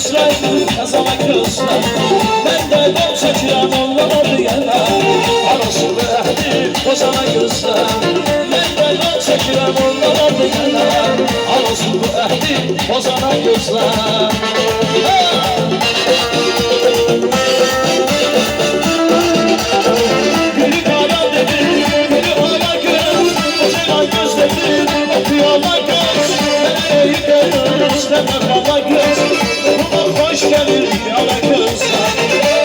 göstereyim kazana gözler. Ben de dol çekirəm onlara yana. Arasını ehdi bozana gözler. Ben de dol çekirəm onlara yana. Arasını ehdi bozana gözler. Biri kara dedi, biri hala göz. Bozana göz dedi, okuyorlar göz. Nereyi göz, deme kala göz. Buna hoş gelir yala gözler.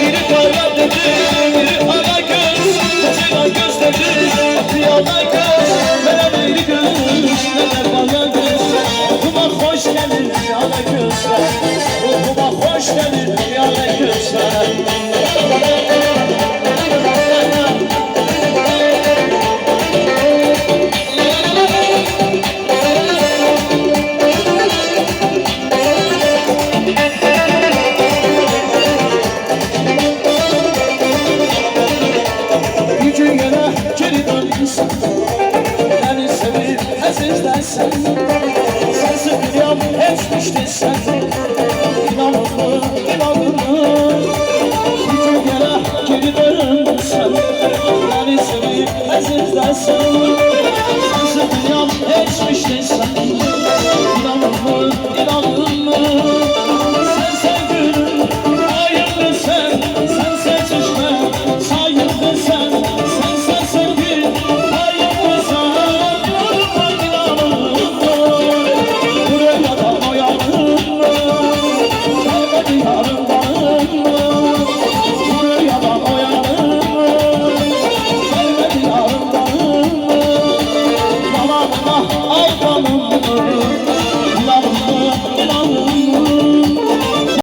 Biri kara dedi, biri hala göz. Bozana göz dedi, okuyorlar göz. Nereyi göz, deme kala göz. Buna hoş gelir yala gözler. Buna hoş gelir yala gözler. Beni sevip əzizlərsən. Sensiz dünyam heç düşdü sən. İnanın